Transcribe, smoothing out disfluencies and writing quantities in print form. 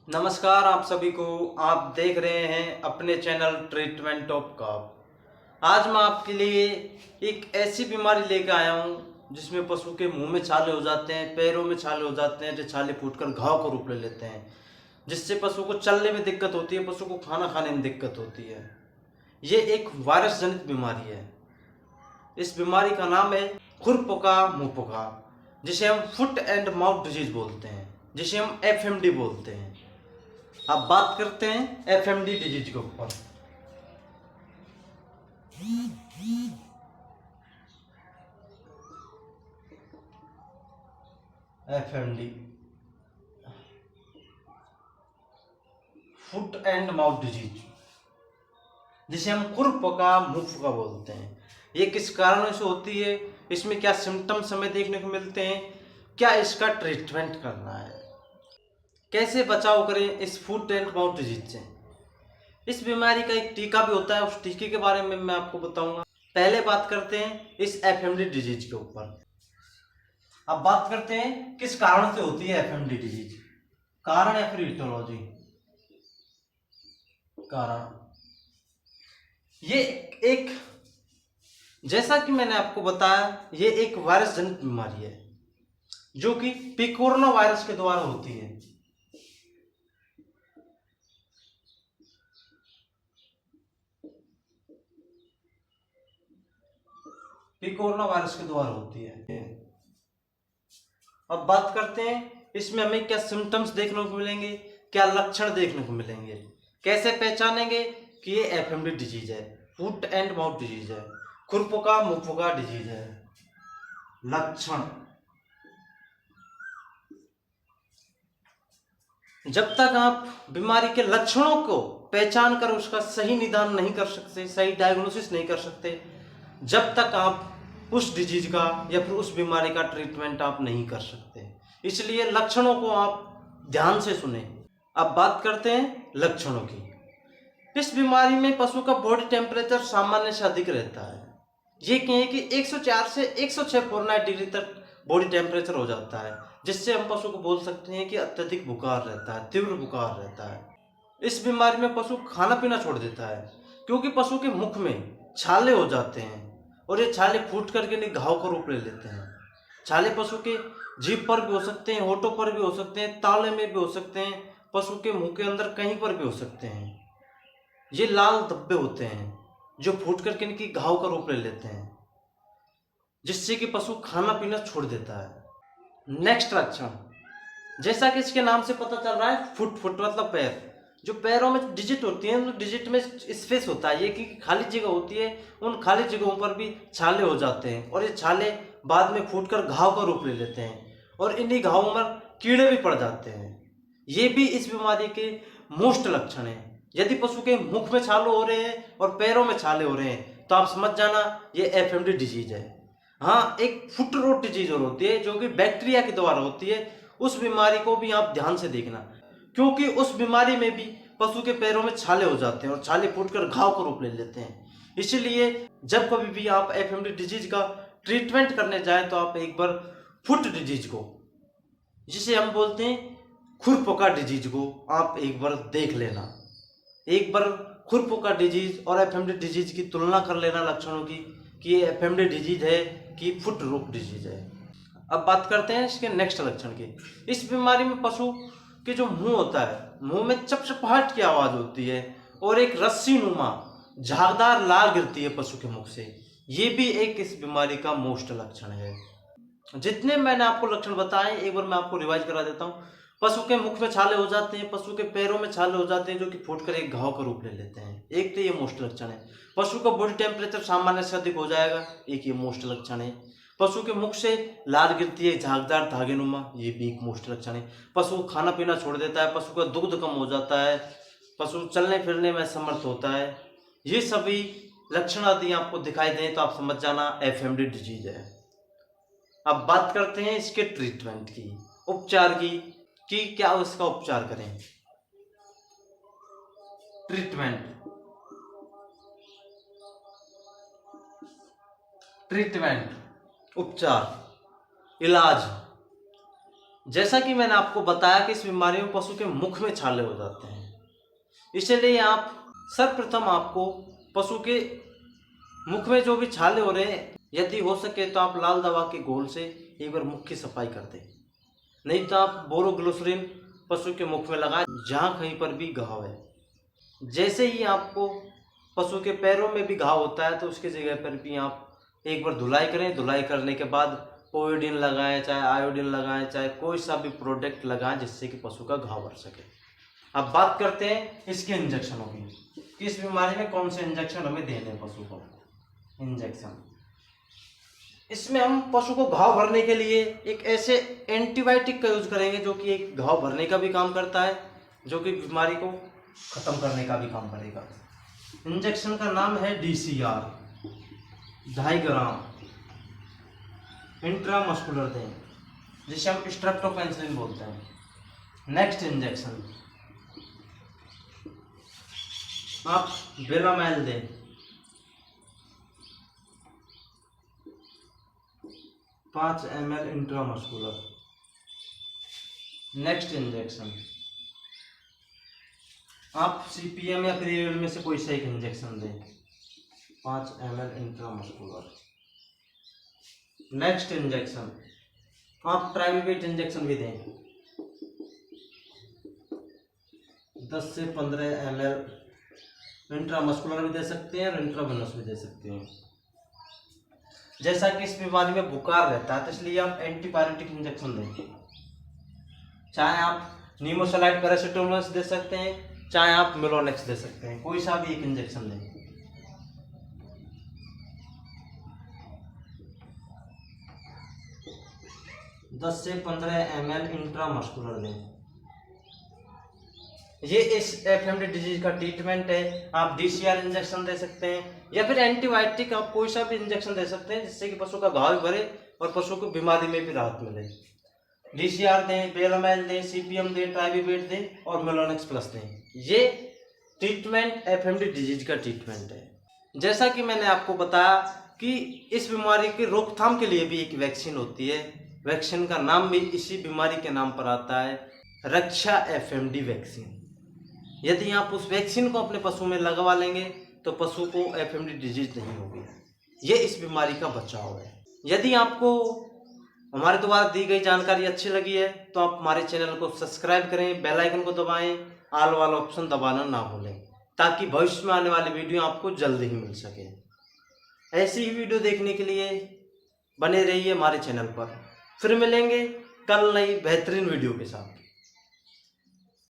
नमस्कार आप सभी को। आप देख रहे हैं अपने चैनल ट्रीटमेंट ऑफ कॉफ। आज मैं आपके लिए एक ऐसी बीमारी लेकर आया हूं जिसमें पशु के मुंह में छाले हो जाते हैं, पैरों में छाले हो जाते हैं, जो छाले फूटकर घाव का रूप ले लेते हैं, जिससे पशु को चलने में दिक्कत होती है, पशु को खाना खाने में दिक्कत होती है। ये एक वायरस जनित बीमारी है। इस बीमारी का नाम है खुरपका मुंहपका, जिसे हम फुट एंड माउथ डिजीज बोलते हैं, जिसे हम एफएमडी बोलते हैं। अब बात करते हैं एफएमडी डिजीज के ऊपर। FMD foot and mouth disease, जिसे हम खुरपका मुंहपका बोलते हैं। ये किस कारणों से होती है, इसमें क्या सिम्टम्स हमें देखने को मिलते हैं, क्या इसका ट्रीटमेंट करना है, कैसे बचाव करें इस फुट एंड माउथ डिजीज से। इस बीमारी का एक टीका भी होता है, उस टीके के बारे में मैं आपको बताऊंगा। पहले बात करते हैं इस एफएमडी डिजीज के ऊपर। अब बात करते हैं किस कारण से होती है एफएमडी डिजीज। कारण या फिर इटियोलॉजी। कारण ये एक, जैसा कि मैंने आपको बताया, ये एक वायरस जनित बीमारी है जो कि पिकोरोना वायरस के द्वारा होती है। पिकोरोना वायरस के द्वारा होती है। अब बात करते हैं इसमें हमें क्या सिम्टम्स देखने को मिलेंगे, क्या लक्षण देखने को मिलेंगे, कैसे पहचानेंगे कि ये एफएमडी डिजीज है, फुट एंड माउथ डिजीज है, खुरपका मुंहपका डिजीज है। लक्षण, जब तक आप बीमारी के लक्षणों को पहचान कर उसका सही निदान नहीं कर सकते, सही डायग्नोसिस नहीं कर सकते, जब तक आप उस डिजीज का या फिर उस बीमारी का ट्रीटमेंट आप नहीं कर सकते। इसलिए लक्षणों को आप ध्यान से सुने। अब बात करते हैं लक्षणों की। इस बीमारी में पशु का बॉडी टेम्परेचर सामान्य से अधिक रहता है। ये कहें कि 104 से 106 फॉरेनहाइट डिग्री तक बॉडी टेम्परेचर हो जाता है, जिससे हम पशु को बोल सकते हैं कि अत्यधिक बुखार रहता है, तीव्र बुखार रहता है। इस बीमारी में पशु खाना पीना छोड़ देता है, क्योंकि पशु के मुख में छाले हो जाते हैं और ये छाले फूट करके घाव का रूप ले लेते हैं। छाले पशु के जीभ पर भी हो सकते हैं, होठों पर भी हो सकते हैं, ताले में भी हो सकते हैं, पशु के मुंह के अंदर कहीं पर भी हो सकते हैं। ये लाल धब्बे होते हैं जो फूट करके इनकी घाव का रूप ले लेते हैं, जिससे कि पशु खाना पीना छोड़ देता है। नेक्स्ट लक्षण, जैसा कि इसके नाम से पता चल रहा है, फुट फुट मतलब पैर। जो पैरों में डिजिट होती है, उन डिजिट में स्पेस होता है, ये कि खाली जगह होती है, उन खाली जगहों पर भी छाले हो जाते हैं और ये छाले बाद में फूटकर घाव का रूप ले लेते हैं और इन्हीं घावों में कीड़े भी पड़ जाते हैं। ये भी इस बीमारी के मोस्ट लक्षण हैं। यदि पशु के मुख में छाले हो रहे हैं और पैरों में छाले हो रहे हैं तो आप समझ जाना ये एफएमडी डिजीज है। हाँ, एक फुट रोट डिजीज और होती है जो कि बैक्टीरिया के द्वारा होती है। उस बीमारी को भी आप ध्यान से देखना, क्योंकि उस बीमारी में भी पशु के पैरों में छाले हो जाते हैं और छाले फूटकर घाव का रूप ले लेते हैं। इसलिए जब कभी भी आप एफएमडी डिजीज का ट्रीटमेंट करने जाएं तो आप एक बार फुट डिजीज को, जिसे हम बोलते हैं खुरपका डिजीज को, आप एक बार देख लेना। एक बार खुरपका डिजीज और एफएमडी डिजीज की तुलना कर लेना लक्षणों की, कि ये एफएमडी डिजीज है कि फुट रोग डिजीज है। अब बात करते हैं इसके नेक्स्ट लक्षण की। इस बीमारी में पशु के जो मुंह होता है, मुंह में चपचपाहट की आवाज होती है और एक रस्सी नुमा झागदार लार गिरती है पशु के मुख से। ये भी एक इस बीमारी का मोस्ट लक्षण है। जितने मैंने आपको लक्षण बताए एक बार मैं आपको रिवाइज करा देता हूँ। पशु के मुख में छाले हो जाते हैं, पशु के पैरों में छाले हो जाते हैं जो कि फूटकर एक घाव का रूप ले लेते हैं, एक तो ये मोस्ट लक्षण है। पशु का बॉडी टेम्परेचर सामान्य से अधिक हो जाएगा, एक ये मोस्ट लक्षण है। पशु के मुख से लार गिरती है झागदार धागेनुमा, ये भी एक मोस्ट लक्षण है। पशु खाना पीना छोड़ देता है, पशु का दुग्ध कम हो जाता है, पशु चलने फिरने में असमर्थ होता है। ये सभी लक्षण यदि आपको दिखाई दें तो आप समझ जाना एफएमडी डिजीज है। अब बात करते हैं इसके ट्रीटमेंट की, उपचार की, कि क्या उसका उपचार करें। ट्रीटमेंट, ट्रीटमेंट उपचार, इलाज। जैसा कि मैंने आपको बताया कि इस बीमारी में पशु के मुख में छाले हो जाते हैं, इसलिए आप सर्वप्रथम आपको पशु के मुख में जो भी छाले हो रहे हैं, यदि हो सके तो आप लाल दवा के घोल से एक बार मुख की सफाई कर दें। नहीं तो आप बोरोग्लिसरीन पशु के मुख में लगाएं जहाँ कहीं पर भी घाव है। जैसे ही आपको पशु के पैरों में भी घाव होता है तो उसके जगह पर भी आप एक बार धुलाई करें। धुलाई करने के बाद पोइडिन लगाएं, चाहे आयोडीन लगाएं, चाहे कोई सा भी प्रोडक्ट लगाएं जिससे कि पशु का घाव भर सके। अब बात करते हैं इसके इंजेक्शनों की कि इस बीमारी में कौन से इंजेक्शन हमें देने हैं पशु को। इंजेक्शन, इसमें हम पशु को घाव भरने के लिए एक ऐसे एंटीबायोटिक का यूज करेंगे जो कि एक घाव भरने का भी काम करता है, जो कि बीमारी को खत्म करने का भी काम करेगा। इंजेक्शन का नाम है DCR, 2.5 ग्राम इंट्रामस्कुलर दें, जिसे हम स्ट्रेप्टोपेनिसिलिन बोलते हैं। नेक्स्ट इंजेक्शन आप बेलामाइल दें, 5 ml इंट्रामस्कुलर। नेक्स्ट इंजेक्शन आप CPM या क्रिएवल में से कोई सा एक इंजेक्शन दें, 5 ml इंट्रामस्कुलर। नेक्स्ट इंजेक्शन आप ट्राइवेट इंजेक्शन भी दें, 10 से 15 ml इंट्रामस्कुलर भी दे सकते हैं और इंट्रावेनस भी दे सकते हैं। जैसा कि इस बीमारी में बुखार रहता है तो इसलिए आप एंटीबायोटिक इंजेक्शन देंगे, चाहे आप नीमोसलाइड पैरासिटामोल दे सकते हैं, चाहे आप मेलोनेक्स दे सकते हैं, कोई सा भी एक इंजेक्शन दें। दस से 15 ml इंट्रामस्कुलर दें। ये इस FMD डिजीज का ट्रीटमेंट है। आप DCR इंजेक्शन दे सकते हैं या फिर एंटीबायोटिक आप कोई सा भी इंजेक्शन दे सकते हैं जिससे कि पशु का घाव भरे और पशु को बीमारी में भी राहत मिले। DCR दें, बेलामाइल दें, CPM दें, ट्राइवेट दें और मेलोनेक्स प्लस दें। ये ट्रीटमेंट FMD डिजीज का ट्रीटमेंट है। जैसा कि मैंने आपको बताया कि इस बीमारी की रोकथाम के लिए भी एक वैक्सीन होती है। वैक्सीन का नाम भी इसी बीमारी के नाम पर आता है, रक्षा FMD वैक्सीन। यदि आप उस वैक्सीन को अपने पशु में लगवा लेंगे तो पशु को FMD डिजीज नहीं होगी। ये इस बीमारी का बचाव है। यदि आपको हमारे द्वारा दी गई जानकारी अच्छी लगी है तो आप हमारे चैनल को सब्सक्राइब करें, बेल आइकन को दबाएं, ऑल वाला ऑप्शन दबाना ना भूलें, ताकि भविष्य में आने वाली वीडियो आपको जल्दी ही मिल सके। ऐसी ही वीडियो देखने के लिए बने रहिए हमारे चैनल पर। फिर मिलेंगे कल नई बेहतरीन वीडियो के साथ।